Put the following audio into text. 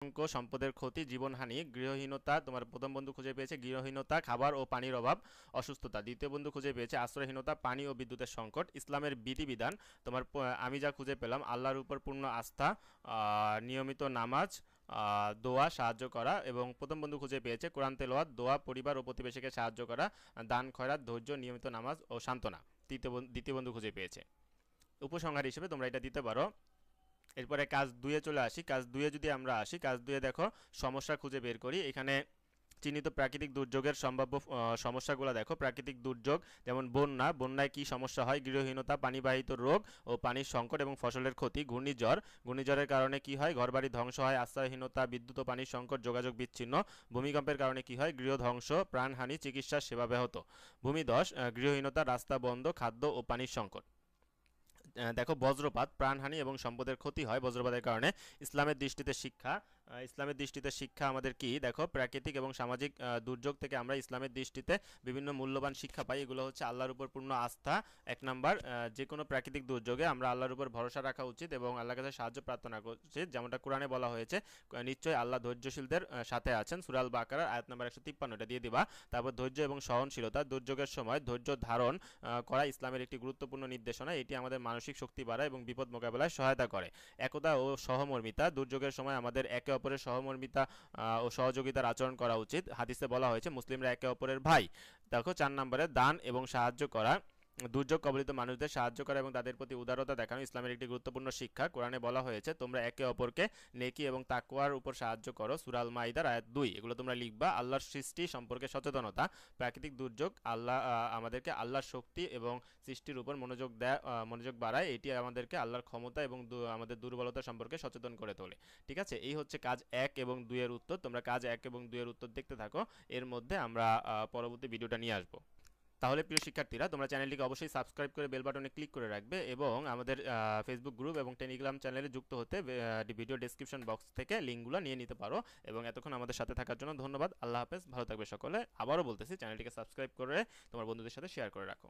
সম্পদের ক্ষতি, জীবনহানি, গৃহহীনতা, তোমার প্রথম বন্ধু খুঁজে পেয়েছে গৃহহীনতা, খাবার ও পানির অভাব, অসুস্থতা। দ্বিতীয় বন্ধু খুঁজে পেয়েছে আশ্রয়হীনতা, পানি ও বিদ্যুতের সংকট। ইসলামের বিধিবিধান, তোমার আমি যা খুঁজে পেলাম আল্লাহর উপর পূর্ণ আস্থা, নিয়মিত নামাজ, দোয়া, সাহায্য করা। এবং প্রথম বন্ধু খুঁজে পেয়েছে কোরআন তেলাওয়াত, দোয়া, পরিবার ও প্রতিবেশীকে সাহায্য করা, দান খয়রাত, ধৈর্য, নিয়মিত নামাজ ও সান্ত্বনা। দ্বিতীয় বন্ধু খুঁজে পেয়েছে। উপসংহার হিসেবে তোমরা এটা দিতে পারো। এরপরে কাজ দুইয়ে চলে আসি। কাজ দুইয়ে যদি আমরা আসি, কাজ দুইয়ে দেখো সমস্যা খুঁজে বের করি। এখানে চিহ্নিত প্রাকৃতিক দুর্যোগের সম্ভাব্য সমস্যাগুলো দেখো। প্রাকৃতিক দুর্যোগ যেমন বন্যায় কি সমস্যা হয়? গৃহহীনতা, পানিবাহিত রোগ ও পানির সংকট এবং ফসলের ক্ষতি। ঘূর্ণিঝড়ের কারণে কি হয়? ঘরবাড়ি ধ্বংস হয়, আশ্রয়হীনতা, বিদ্যুৎ ও পানির সংকট, যোগাযোগ বিচ্ছিন্ন। ভূমিকম্পের কারণে কি হয়? গৃহ ধ্বংস, প্রাণহানি, চিকিৎসা সেবা ব্যাহত। ভূমিধস, গৃহহীনতা, রাস্তা বন্ধ, খাদ্য ও পানির সংকট। দেখো বজ্রপাত, প্রাণহানি এবং সম্পদের ক্ষতি হয় বজ্রপাতের কারণে। ইসলামের দৃষ্টিতে শিক্ষা আমাদের কি? দেখো প্রাকৃতিক এবং সামাজিক দুর্যোগ থেকে আমরা ইসলামের দৃষ্টিতে বিভিন্ন মূল্যবান শিক্ষা পাই। এগুলো হচ্ছে আল্লাহর উপর পূর্ণ আস্থা। এক নাম্বার, যে কোনো প্রাকৃতিক দুর্যোগে আমরা আল্লাহর উপর ভরসা রাখা উচিত এবং আল্লাহর কাছে সাহায্য প্রার্থনা করা উচিত, যেমনটা কোরআনে বলা হয়েছে নিশ্চয়ই আল্লাহ ধৈর্যশীলদের সাথে আছেন। সূরা আল বাকারার আয়াত নাম্বার 153, এটা দিয়ে দিবা। তারপর ধৈর্য এবং সহনশীলতা, দুর্যোগের সময় ধৈর্য ধারণ করা ইসলামের একটি গুরুত্বপূর্ণ নির্দেশনা। এটি আমাদের মানসিক শক্তি বাড়ায় এবং বিপদ মোকাবেলায় সহায়তা করে। একতা ও সহমর্মিতা, দুর্যোগের সময় আমাদের একে অপরের সহমর্মিতা ও সহযোগিতার আচরণ করা উচিত। হাদিসে বলা হয়েছে মুসলিমরা একে অপরের ভাই। দেখো 4 নম্বরে দান এবং সাহায্য করা, দুর্যোগ কবলিত মানুষদের সাহায্য করা এবং তাদের প্রতি উদারতা দেখানো ইসলামের একটি গুরুত্বপূর্ণ শিক্ষা। কোরআনে বলা হয়েছে তোমরা একে অপরকে নেকি এবং তাকওয়ার উপর সাহায্য করো। সূরা আল মাইদার আয়াত 2। এগুলো তোমরা লিখবা। আল্লাহর সৃষ্টি সম্পর্কে সচেতনতা, প্রাকৃতিক দুর্যোগ আমাদেরকে আল্লাহর শক্তি এবং সৃষ্টির উপর মনোযোগ বাড়ায়। এটি আমাদেরকে আল্লাহর ক্ষমতা এবং আমাদের দুর্বলতা সম্পর্কে সচেতন করে তোলে। ঠিক আছে, এই হচ্ছে কাজ 1 এবং 2 এর উত্তর। তোমরা কাজ 1 এবং 2 এর উত্তর দেখতে থাকো। এর মধ্যে আমরা পরবর্তী ভিডিওটা নিয়ে আসবো। তাহলে প্রিয় শিক্ষার্থীরা, তোমরা চ্যানেলটিকে অবশ্যই সাবস্ক্রাইব করে বেল বাটনে ক্লিক করে রাখবে এবং আমাদের ফেসবুক গ্রুপ এবং টেলিগ্রাম চ্যানেলে যুক্ত হতে ভিডিও ডেসক্রিপশন বক্স থেকে লিঙ্কগুলো নিয়ে নিতে পারো। এবং এতক্ষণ আমাদের সাথে থাকার জন্য ধন্যবাদ। আল্লাহ হাফেজ, ভালো থাকবে সকলে। আবারও বলতেছি চ্যানেলটিকে সাবস্ক্রাইব করে তোমার বন্ধুদের সাথে শেয়ার করে রাখো।